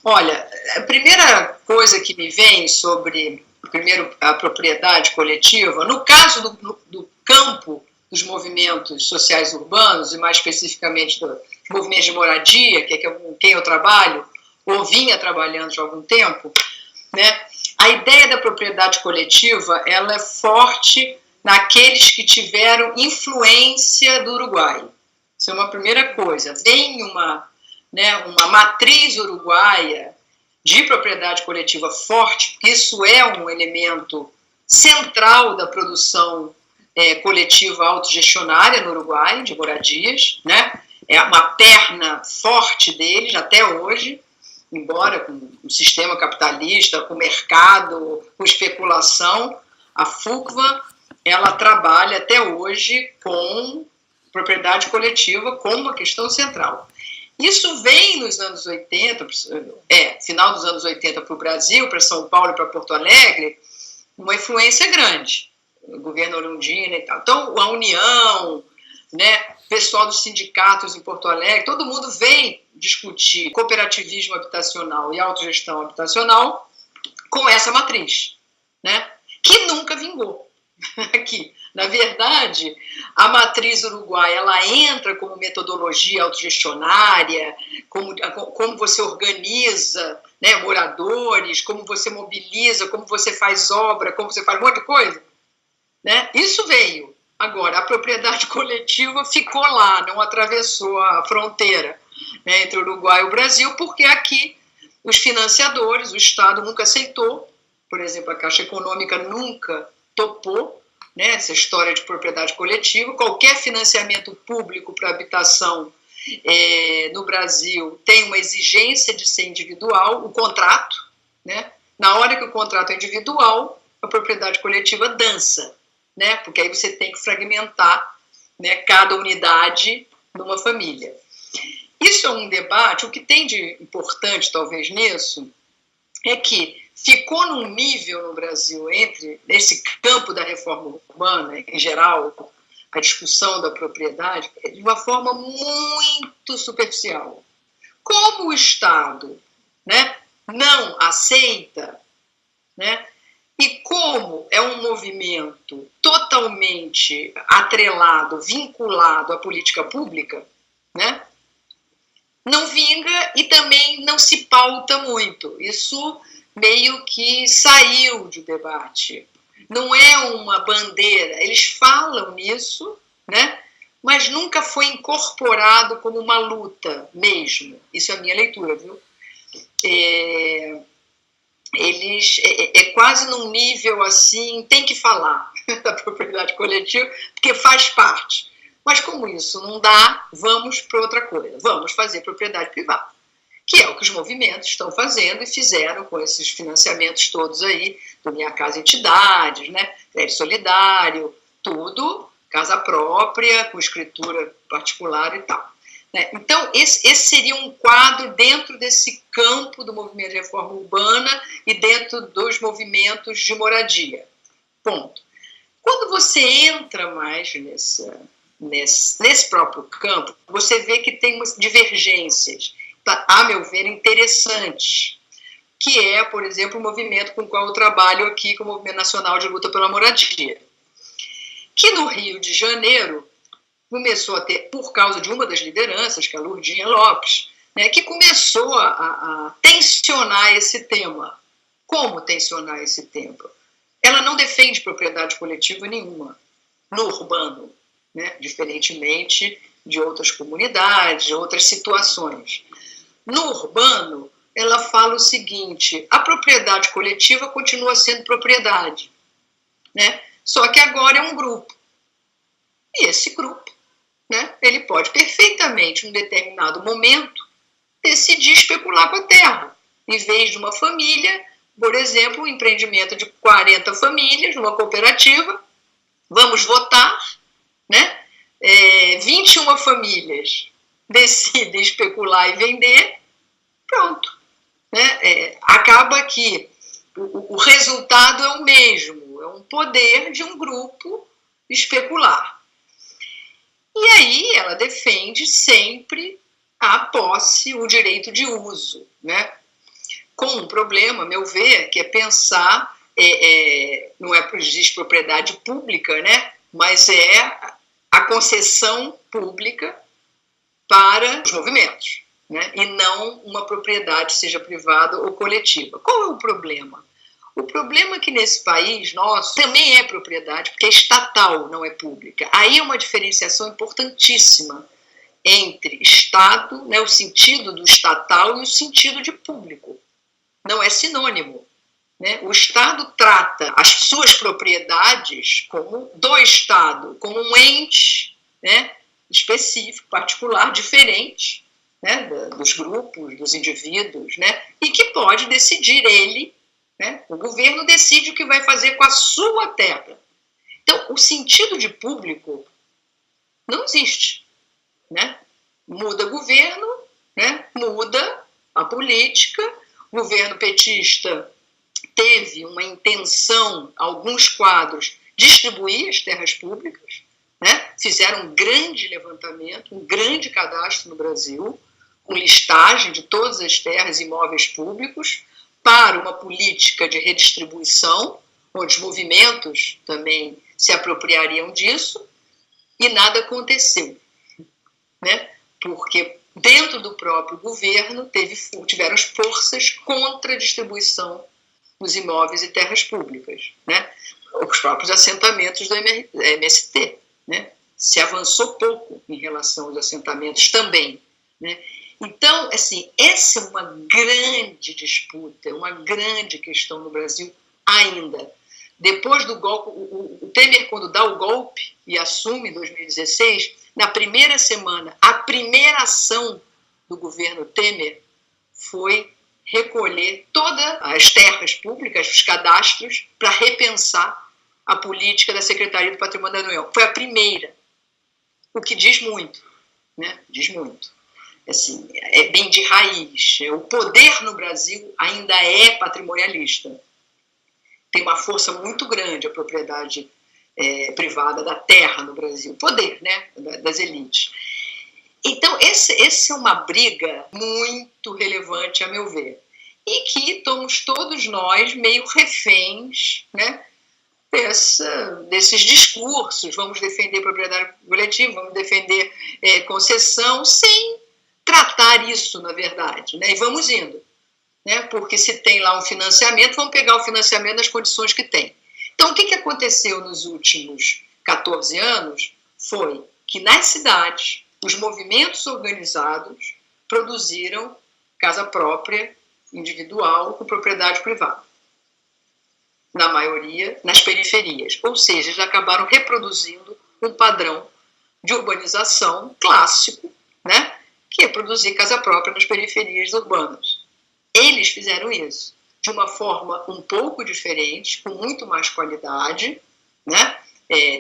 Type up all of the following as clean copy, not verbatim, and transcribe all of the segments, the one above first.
Olha, a primeira coisa que me vem sobre, primeiro, a propriedade coletiva, no caso do campo dos movimentos sociais urbanos, e mais especificamente dos movimentos de moradia, que é com quem eu trabalho, ou vinha trabalhando já há algum tempo, né? A ideia da propriedade coletiva, ela é forte naqueles que tiveram influência do Uruguai. Isso é uma primeira coisa. Vem uma matriz uruguaia de propriedade coletiva forte, porque isso é um elemento central da produção coletiva autogestionária no Uruguai, de moradias, né? É uma perna forte deles até hoje, embora com o sistema capitalista, com o mercado, com especulação, a FUCVA, ela trabalha até hoje com propriedade coletiva como uma questão central. Isso vem nos anos 80, final dos anos 80 para o Brasil, para São Paulo e para Porto Alegre, uma influência grande, o governo Orundina e tal. Então, a União, né, pessoal dos sindicatos em Porto Alegre, todo mundo vem discutir cooperativismo habitacional e autogestão habitacional com essa matriz, né, que nunca vingou aqui. Na verdade, a matriz uruguaia, ela entra como metodologia autogestionária, como você organiza, né, moradores, como você mobiliza, como você faz obra, como você faz um monte de coisa, né? Isso veio. Agora, a propriedade coletiva ficou lá, não atravessou a fronteira, né, entre o Uruguai e o Brasil, porque aqui os financiadores, o Estado nunca aceitou, por exemplo, a Caixa Econômica nunca topou, né, essa história de propriedade coletiva. Qualquer financiamento público para habitação no Brasil tem uma exigência de ser individual, o contrato, né? Na hora que o contrato é individual, a propriedade coletiva dança, né? Porque aí você tem que fragmentar, né, cada unidade numa família. Isso é um debate. O que tem de importante, talvez, nisso, é que ficou num nível no Brasil, nesse campo da reforma urbana, em geral, a discussão da propriedade, de uma forma muito superficial. Como o Estado, né, não aceita, né, e como é um movimento totalmente atrelado, vinculado à política pública, né, não vinga e também não se pauta muito. Isso meio que saiu de debate. Não é uma bandeira. Eles falam nisso, né? Mas nunca foi incorporado como uma luta mesmo. Isso é a minha leitura, viu? Eles quase num nível assim, tem que falar da propriedade coletiva, porque faz parte. Mas como isso não dá, vamos para outra coisa. Vamos fazer propriedade privada, que é o que os movimentos estão fazendo e fizeram com esses financiamentos todos aí, do Minha Casa Entidades, né, crédito solidário, tudo, casa própria, com escritura particular e tal. Né? Então, esse seria um quadro dentro desse campo do movimento de reforma urbana e dentro dos movimentos de moradia. Quando você entra mais nesse próprio campo, você vê que tem umas divergências, a meu ver, interessantes, que é, por exemplo, o movimento com o qual eu trabalho aqui, com o Movimento Nacional de Luta pela Moradia, que no Rio de Janeiro começou a ter, por causa de uma das lideranças, que é a Lourdinha Lopes, né, que começou a tensionar esse tema. Como tensionar esse tema? Ela não defende propriedade coletiva nenhuma no urbano, né, diferentemente de outras comunidades, de outras situações. No urbano, ela fala o seguinte: a propriedade coletiva continua sendo propriedade, né? Só que agora é um grupo. E esse grupo, né, ele pode perfeitamente, em um determinado momento, decidir especular com a terra. Em vez de uma família, por exemplo, um empreendimento de 40 famílias, numa cooperativa, vamos votar, né? 21 famílias decidem especular e vender, pronto. Né? Acaba que o resultado é o mesmo, é um poder de um grupo especular. E aí ela defende sempre a posse, o direito de uso, né? com um problema, a meu ver, que é pensar, não existe propriedade pública, né? Mas é a concessão pública para os movimentos, né? E não uma propriedade, seja privada ou coletiva. Qual é o problema? O problema é que nesse país nosso também é propriedade, porque é estatal, não é pública. Aí é uma diferenciação importantíssima entre Estado, né, o sentido do estatal e o sentido de público. Não é sinônimo. Né? O Estado trata as suas propriedades como do Estado, como um ente, né, específico, particular, diferente, né, dos grupos, dos indivíduos, né, e que pode decidir ele, né, o governo decide o que vai fazer com a sua terra. Então, o sentido de público não existe. Né? Muda governo, né? Muda a política. O governo petista teve uma intenção, alguns quadros, distribuir as terras públicas, né? Fizeram um grande levantamento, um grande cadastro no Brasil, com listagem de todas as terras e imóveis públicos, para uma política de redistribuição, onde os movimentos também se apropriariam disso, e nada aconteceu. Né? Porque dentro do próprio governo tiveram as forças contra a distribuição dos imóveis e terras públicas, né? Os próprios assentamentos do MST, né? Se avançou pouco em relação aos assentamentos também, né? Então, assim, essa é uma grande disputa, uma grande questão no Brasil ainda. Depois do golpe, o Temer, quando dá o golpe e assume em 2016, na primeira semana, a primeira ação do governo Temer foi recolher todas as terras públicas, os cadastros, para repensar a política da Secretaria do Patrimônio da União. Foi a primeira, o que diz muito, né? Diz muito. Assim, é bem de raiz. O poder no Brasil ainda é patrimonialista. Tem uma força muito grande a propriedade privada da terra no Brasil. Poder, né? Das elites. Então, essa é uma briga muito relevante, a meu ver. E que estamos todos nós meio reféns, né? Desses discursos. Vamos defender propriedade coletiva, vamos defender concessão, sem tratar isso, na verdade. Né? E vamos indo. Né? Porque se tem lá um financiamento, vamos pegar o financiamento nas condições que tem. Então, o que aconteceu nos últimos 14 anos foi que nas cidades, os movimentos organizados produziram casa própria, individual, com propriedade privada. Na maioria, nas periferias. Ou seja, eles acabaram reproduzindo um padrão de urbanização clássico, né? Que é produzir casa própria nas periferias urbanas. Eles fizeram isso de uma forma um pouco diferente, com muito mais qualidade, né?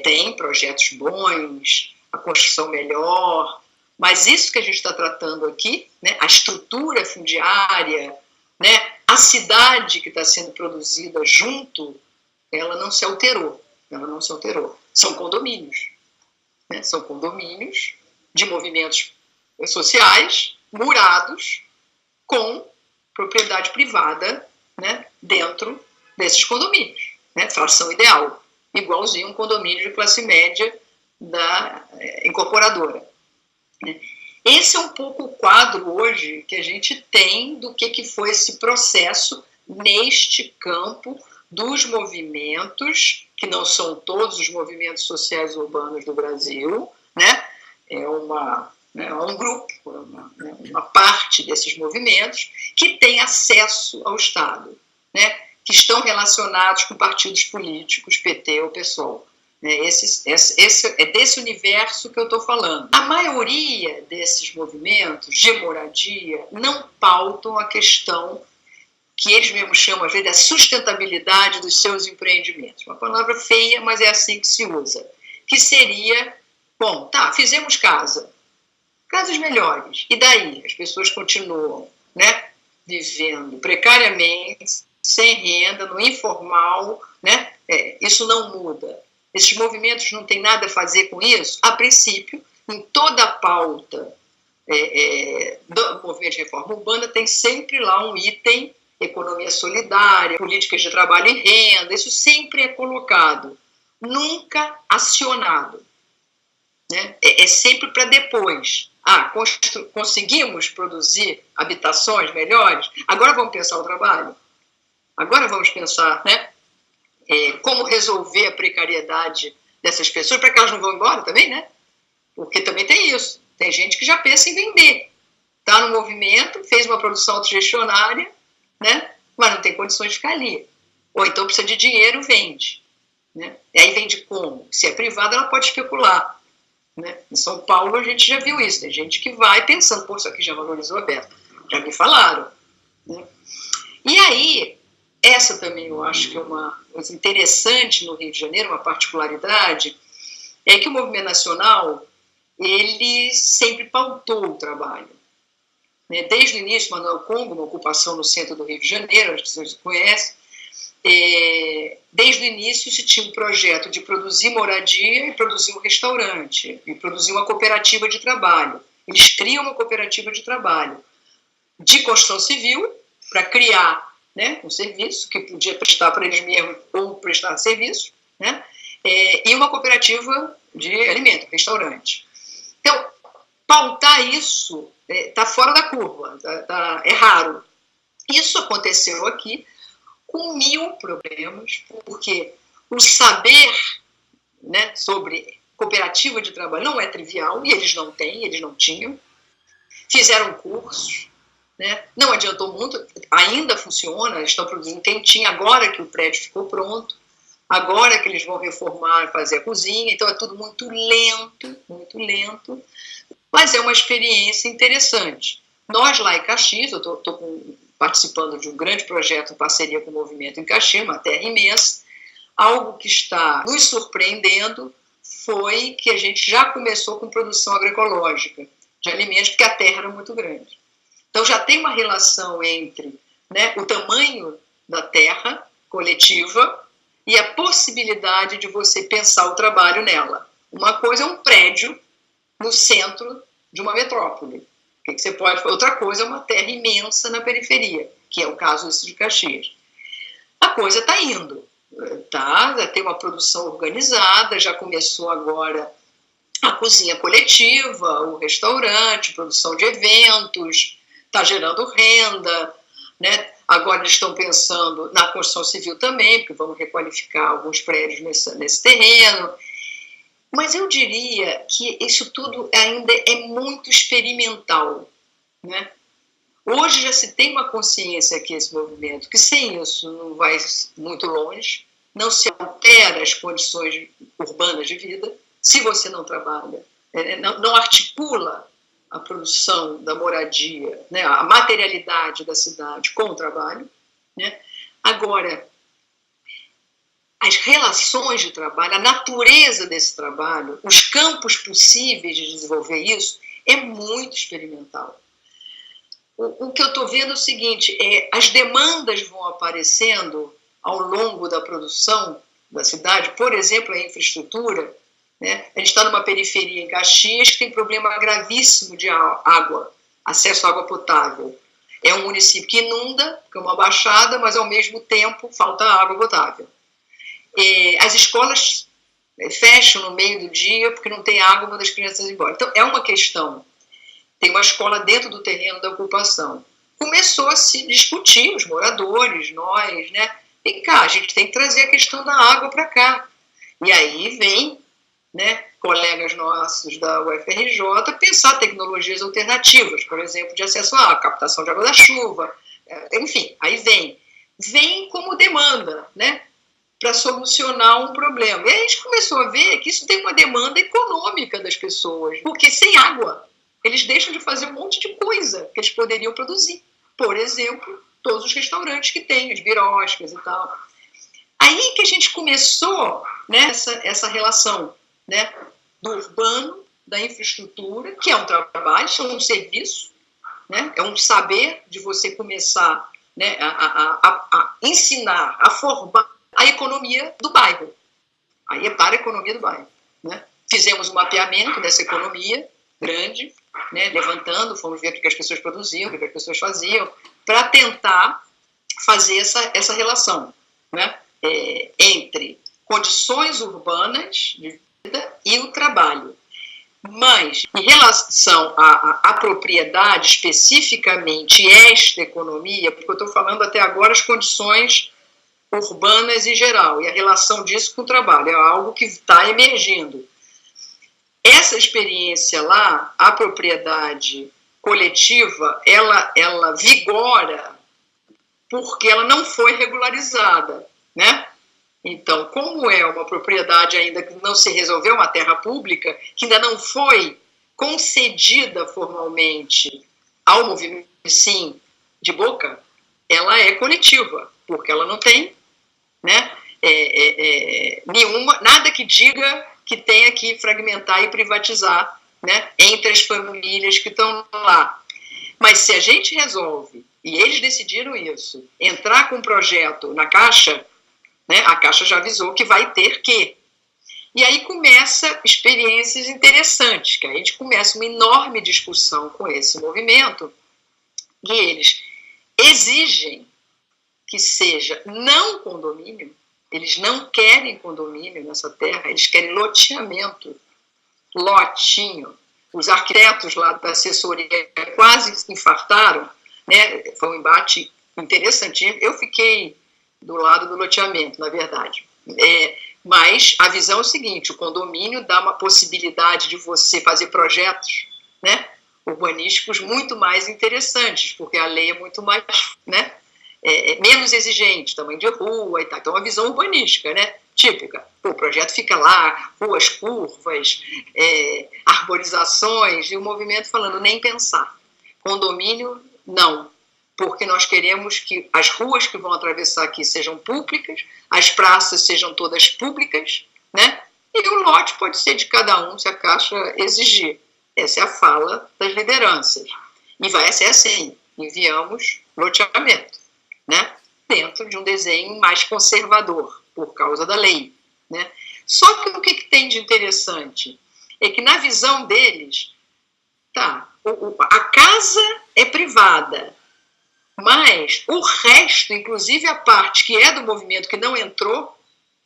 Tem projetos bons, a construção melhor, mas isso que a gente está tratando aqui, né? A estrutura fundiária, né? A cidade que está sendo produzida junto, ela não se alterou, São condomínios, né? São condomínios de movimentos sociais, murados, com propriedade privada, né, dentro desses condomínios, né, fração ideal, igualzinho um condomínio de classe média da incorporadora. Né. Esse é um pouco o quadro hoje que a gente tem do que foi esse processo neste campo dos movimentos, que não são todos os movimentos sociais urbanos do Brasil, né, é um grupo, uma parte desses movimentos que tem acesso ao Estado, né, que estão relacionados com partidos políticos, PT ou PSOL. É desse universo que eu estou falando. A maioria desses movimentos de moradia não pautam a questão que eles mesmos chamam, às vezes, da sustentabilidade dos seus empreendimentos. Uma palavra feia, mas é assim que se usa. Que seria, bom, tá, fizemos casas melhores. E daí? As pessoas continuam, né, vivendo precariamente, sem renda, no informal, né? Isso não muda. Esses movimentos não têm nada a fazer com isso. A princípio, em toda a pauta do movimento de reforma urbana, tem sempre lá um item economia solidária, políticas de trabalho e renda, isso sempre é colocado, nunca acionado. Né? É sempre para depois. Conseguimos produzir habitações melhores, agora vamos pensar o trabalho, agora vamos pensar, né, como resolver a precariedade dessas pessoas, para que elas não vão embora também, né? Porque também tem isso, tem gente que já pensa em vender, está no movimento, fez uma produção autogestionária, né, mas não tem condições de ficar ali, ou então precisa de dinheiro, vende, né? E aí vende como? Se é privada, ela pode especular. Né? Em São Paulo a gente já viu isso, tem gente que vai pensando, pô, isso aqui já valorizou a beça, já me falaram. Né? E aí, essa também eu acho que é uma coisa interessante no Rio de Janeiro, uma particularidade, é que o movimento nacional, ele sempre pautou o trabalho. Né? Desde o início, Manuel Congo, uma ocupação no centro do Rio de Janeiro, as pessoas conhecem, desde o início se tinha um projeto de produzir moradia e produzir um restaurante, e produzir uma cooperativa de trabalho. Eles criam uma cooperativa de trabalho de construção civil para criar, né, um serviço que podia prestar para eles mesmos ou prestar serviço, né, e uma cooperativa de alimento, restaurante. Então, pautar isso está fora da curva, é raro. Isso aconteceu aqui, com 1000 problemas, porque o saber, né, sobre cooperativa de trabalho não é trivial, e eles não têm, eles não tinham. Fizeram cursos, né, não adiantou muito, ainda funciona, estão produzindo quentinho, agora que o prédio ficou pronto, agora que eles vão reformar, fazer a cozinha, então é tudo muito lento, mas é uma experiência interessante. Nós lá em Caxias, eu estou participando de um grande projeto em parceria com o movimento em Caxias, uma terra imensa. Algo que está nos surpreendendo foi que a gente já começou com produção agroecológica de alimentos, porque a terra era muito grande. Então já tem uma relação entre, né, o tamanho da terra coletiva e a possibilidade de você pensar o trabalho nela. Uma coisa é um prédio no centro de uma metrópole. Que você pode... Outra coisa é uma terra imensa na periferia, que é o caso de Caxias. A coisa está indo, já tem uma produção organizada, já começou agora a cozinha coletiva, o restaurante, produção de eventos, está gerando renda, né? Agora eles estão pensando na construção civil também, porque vamos requalificar alguns prédios nesse terreno. Mas eu diria que isso tudo ainda é muito experimental. Né? Hoje já se tem uma consciência aqui, esse movimento, que sem isso não vai muito longe, não se altera as condições urbanas de vida, se você não trabalha, não articula a produção da moradia, né, a materialidade da cidade com o trabalho. Né? Agora, as relações de trabalho, a natureza desse trabalho, os campos possíveis de desenvolver isso, é muito experimental. O que eu estou vendo é o seguinte, as demandas vão aparecendo ao longo da produção da cidade, por exemplo, a infraestrutura. Né? A gente está numa periferia em Caxias que tem problema gravíssimo de água, acesso à água potável. É um município que inunda, que é uma baixada, mas ao mesmo tempo falta água potável. As escolas fecham no meio do dia porque não tem água, manda as crianças embora. Então, é uma questão. Tem uma escola dentro do terreno da ocupação. Começou a se discutir, os moradores, nós, né? Vem cá, a gente tem que trazer a questão da água para cá. E aí vem, né, colegas nossos da UFRJ pensar tecnologias alternativas, por exemplo, de acesso à água, captação de água da chuva, enfim, aí vem como demanda, né, para solucionar um problema. E aí a gente começou a ver que isso tem uma demanda econômica das pessoas, porque sem água eles deixam de fazer um monte de coisa que eles poderiam produzir. Por exemplo, todos os restaurantes que tem, as biroscas e tal. Aí que a gente começou, né, essa relação, né, do urbano, da infraestrutura, que é um trabalho, é um serviço, né, é um saber de você começar, né, a ensinar, a formar a economia do bairro. Aí é para a economia do bairro. Né? Fizemos um mapeamento dessa economia grande, né, levantando, fomos ver o que as pessoas produziam, o que as pessoas faziam, para tentar fazer essa relação, né, entre condições urbanas de vida e o trabalho. Mas, em relação à propriedade, especificamente esta economia, porque eu estou falando até agora as condições urbanas em geral, e a relação disso com o trabalho, é algo que está emergindo. Essa experiência lá, a propriedade coletiva, ela vigora porque ela não foi regularizada, né? Então, como é uma propriedade ainda que não se resolveu, uma terra pública, que ainda não foi concedida formalmente ao movimento, sim, de boca, ela é coletiva, porque ela não tem, né, nada que diga que tenha que fragmentar e privatizar, né, entre as famílias que estão lá. Mas se a gente resolve, e eles decidiram isso, entrar com um projeto na Caixa, né, a Caixa já avisou que vai ter que. E aí começa experiências interessantes, que a gente começa uma enorme discussão com esse movimento, e eles exigem que seja não condomínio, eles não querem condomínio nessa terra, eles querem loteamento, lotinho. Os arquitetos lá da assessoria quase se infartaram, né? Foi um embate interessantíssimo. Eu fiquei do lado do loteamento, na verdade. Mas a visão é o seguinte, o condomínio dá uma possibilidade de você fazer projetos, né, urbanísticos muito mais interessantes, porque a lei é muito mais, né, menos exigente, tamanho de rua e tal. Então, uma visão urbanística, né, típica. O projeto fica lá, ruas curvas, arborizações, e o movimento falando nem pensar. Condomínio, não. Porque nós queremos que as ruas que vão atravessar aqui sejam públicas, as praças sejam todas públicas, né? E o lote pode ser de cada um, se a Caixa exigir. Essa é a fala das lideranças. E vai ser assim, enviamos loteamento, né? Dentro de um desenho mais conservador, por causa da lei, né? Só que o que tem de interessante é que na visão deles, a casa é privada, mas o resto, inclusive a parte que é do movimento que não entrou,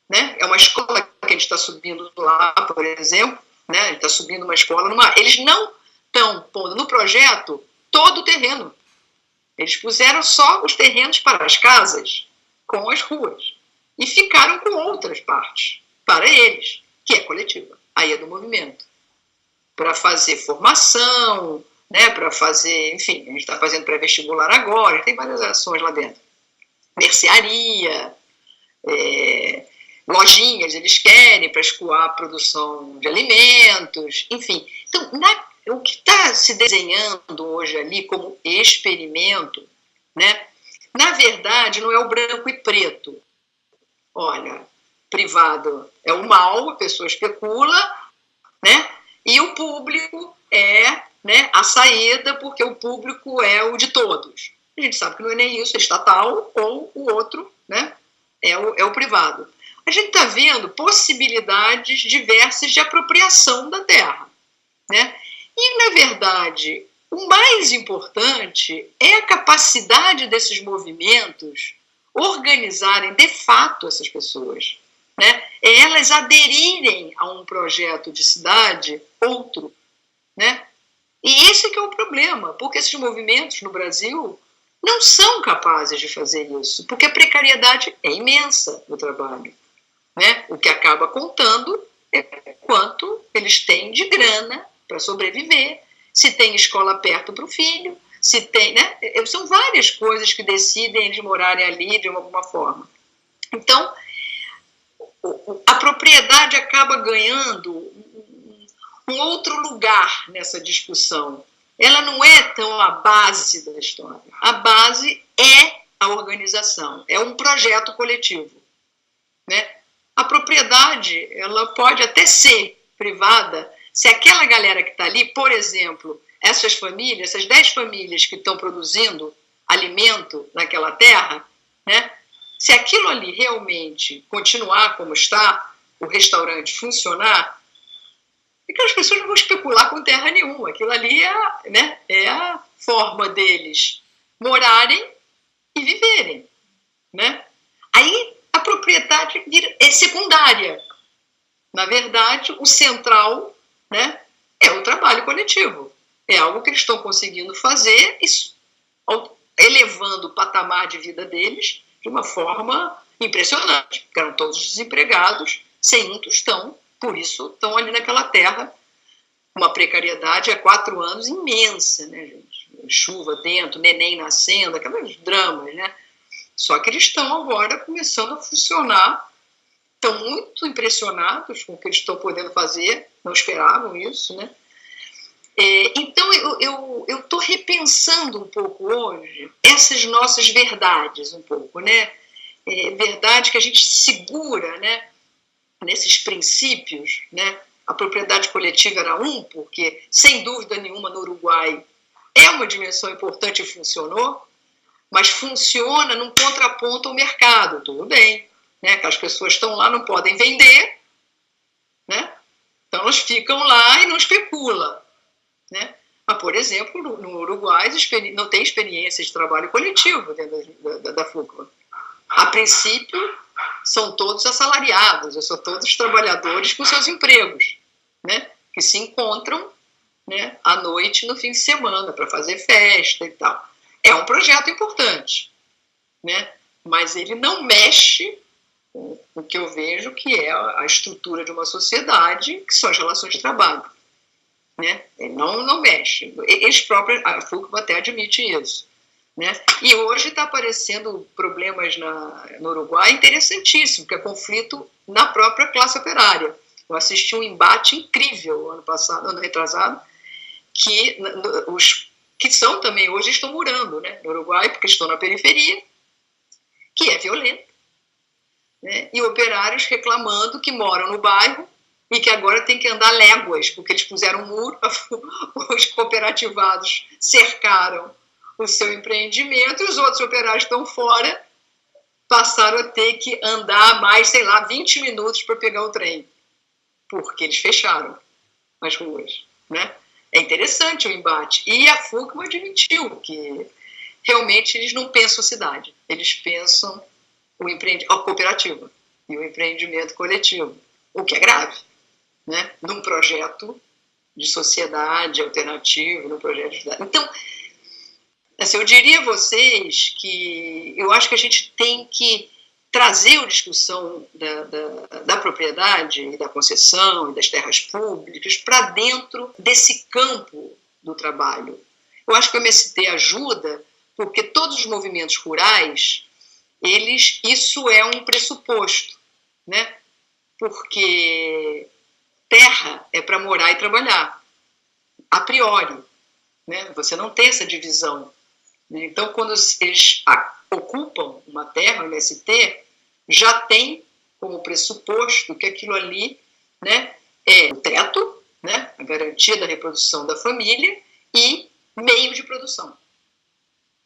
né, é uma escola que a gente está subindo lá, por exemplo, né, a gente está subindo uma escola, eles não estão pondo no projeto todo o terreno. Eles puseram só os terrenos para as casas, com as ruas, e ficaram com outras partes, para eles, que é coletiva, aí é do movimento, para fazer formação, né, para fazer, enfim, a gente está fazendo pré-vestibular agora, tem várias ações lá dentro. Mercearia, lojinhas, eles querem para escoar a produção de alimentos, enfim. Então, o que está se desenhando hoje ali como experimento, né, na verdade, não é o branco e preto. Olha, privado é o mal, a pessoa especula, né, e o público é, né, a saída, porque o público é o de todos. A gente sabe que não é nem isso, é estatal, ou o outro, né, é o privado. A gente está vendo possibilidades diversas de apropriação da terra, né? E, na verdade, o mais importante é a capacidade desses movimentos organizarem, de fato, essas pessoas, né? É elas aderirem a um projeto de cidade outro, né? E esse que é o problema, porque esses movimentos no Brasil não são capazes de fazer isso, porque a precariedade é imensa no trabalho, né? O que acaba contando é quanto eles têm de grana para sobreviver, se tem escola perto para o filho, se tem, né? São várias coisas que decidem eles morarem ali de alguma forma. Então, a propriedade acaba ganhando um outro lugar nessa discussão. Ela não é tão a base da história. A base é a organização, é um projeto coletivo, né? A propriedade, ela pode até ser privada, se aquela galera que está ali, por exemplo, essas famílias, essas 10 famílias que estão produzindo alimento naquela terra, né? Se aquilo ali realmente continuar como está, o restaurante funcionar, aquelas pessoas não vão especular com terra nenhuma. Aquilo ali é a forma deles morarem e viverem, né? Aí a propriedade é secundária. Na verdade, o central, né, é o trabalho coletivo. É algo que eles estão conseguindo fazer, elevando o patamar de vida deles de uma forma impressionante. Porque eram todos desempregados, sem um tostão, por isso estão ali naquela terra, uma precariedade há 4 anos imensa, né, gente? Chuva dentro, neném nascendo, aqueles dramas, né? Só que eles estão agora começando a funcionar, estão muito impressionados com o que eles estão podendo fazer, não esperavam isso, né? Então, eu estou repensando um pouco hoje essas nossas verdades, um pouco, né? Verdade que a gente segura, né? Nesses princípios, né? A propriedade coletiva era porque, sem dúvida nenhuma, no Uruguai é uma dimensão importante e funcionou, mas funciona num contraponto ao mercado, tudo bem, né? Que as pessoas estão lá, não podem vender, né? Então elas ficam lá e não especulam, né? Mas, por exemplo, no Uruguai não tem experiência de trabalho coletivo dentro da FUCBA. A princípio, são todos assalariados, são todos trabalhadores com seus empregos, né? Que se encontram, né, à noite no fim de semana para fazer festa e tal. É um projeto importante, né? Mas ele não mexe com o que eu vejo que é a estrutura de uma sociedade, que são as relações de trabalho, né? Ele não mexe. Eles próprios, a FUCBA até admite isso, né? E hoje está aparecendo problemas no Uruguai interessantíssimo, que é conflito na própria classe operária. Eu assisti um embate incrível ano retrasado, que os que são também hoje estão morando, né, no Uruguai, porque estão na periferia, que é violento, né, e operários reclamando que moram no bairro e que agora tem que andar léguas, porque eles puseram um muro, os cooperativados cercaram o seu empreendimento e os outros operários estão fora, passaram a ter que andar mais, sei lá, 20 minutos para pegar o trem, porque eles fecharam as ruas, né? É interessante o embate. E a FUCBA admitiu que realmente eles não pensam cidade, eles pensam a cooperativa e o empreendimento coletivo, o que é grave, né? Num projeto de sociedade alternativo, num projeto de cidade. Então, assim, eu diria a vocês que eu acho que a gente tem que trazer a discussão da propriedade e da concessão e das terras públicas para dentro desse campo do trabalho. Eu acho que o MST ajuda porque todos os movimentos rurais, isso é um pressuposto, né? Porque terra é para morar e trabalhar, a priori, né? Você não tem essa divisão. Então, quando eles ocupam uma terra, o MST, já tem como pressuposto que aquilo ali, né, é o teto, né, a garantia da reprodução da família e meio de produção.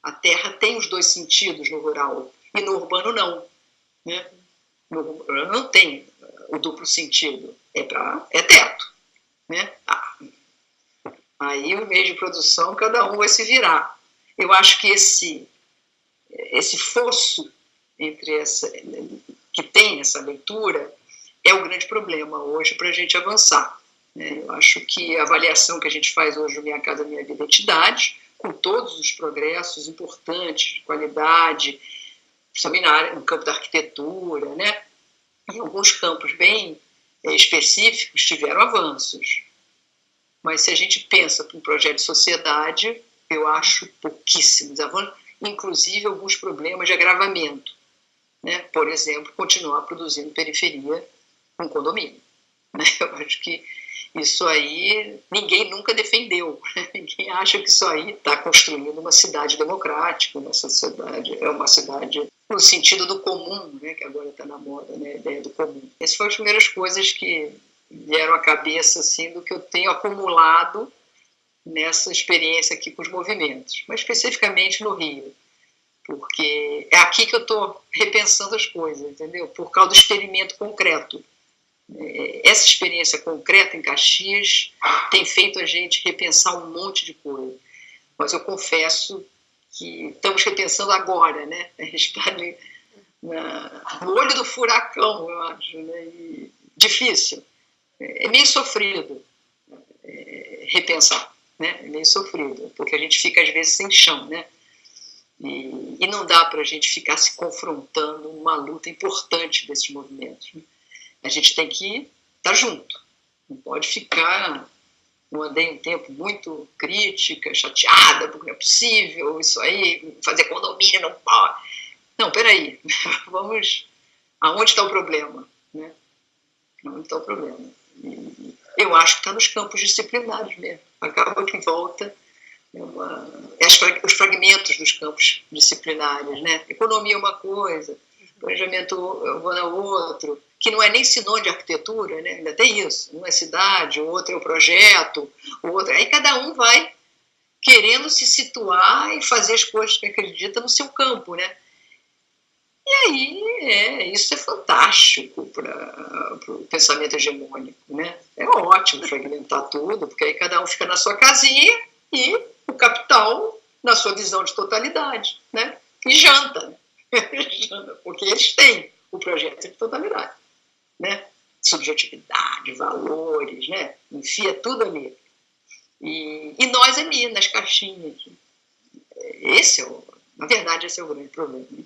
A terra tem os dois sentidos no rural e no urbano não. Né? No urbano não tem o duplo sentido, é teto. Né? Aí o meio de produção cada um vai se virar. Eu acho que esse fosso entre que tem essa leitura é o grande problema hoje para a gente avançar. Né? Eu acho que a avaliação que a gente faz hoje no Minha Casa Minha Vida Entidade, com todos os progressos importantes de qualidade, principalmente no campo da arquitetura, né? Em alguns campos bem específicos tiveram avanços. Mas se a gente pensa para um projeto de sociedade, eu acho pouquíssimos avanços, inclusive alguns problemas de agravamento. Né? Por exemplo, continuar produzindo periferia com condomínio. Né? Eu acho que isso aí ninguém nunca defendeu. Né? Ninguém acha que isso aí está construindo uma cidade democrática, uma sociedade, é uma cidade no sentido do comum, né? Que agora está na moda, né? A ideia do comum. Essas foram as primeiras coisas que vieram à cabeça assim, do que eu tenho acumulado nessa experiência aqui com os movimentos, mas especificamente no Rio. Porque é aqui que eu estou repensando as coisas, entendeu? Por causa do experimento concreto. Essa experiência concreta em Caxias tem feito a gente repensar um monte de coisa. Mas eu confesso que estamos repensando agora, né? A gente está no olho do furacão, eu acho, né? E difícil. É meio sofrido repensar, né? É meio sofrido, porque a gente fica, às vezes, sem chão, né? E não dá para a gente ficar se confrontando numa luta importante desses movimentos, né? A gente tem que estar junto, não pode ficar. Eu andei um tempo muito crítica, chateada, porque não é possível isso aí, fazer condomínio não pode. Não, peraí, vamos. Aonde está o problema? Né? Aonde está o problema? E eu acho que está nos campos disciplinares mesmo. Acaba que volta os fragmentos dos campos disciplinares. Né? Economia é uma coisa, planejamento urbano é outro, que não é nem sinônimo de arquitetura, né? Ainda tem isso. Um é cidade, o outro é o projeto, o outro. Aí cada um vai querendo se situar e fazer as coisas que acredita no seu campo, né? E aí, isso é fantástico para o pensamento hegemônico, né? É ótimo fragmentar tudo, porque aí cada um fica na sua casinha e o capital na sua visão de totalidade, né? E janta, né? Porque eles têm o projeto de totalidade, né? Subjetividade, valores, né? Enfia tudo ali. E nós ali, nas caixinhas. Na verdade, esse é o grande problema, né?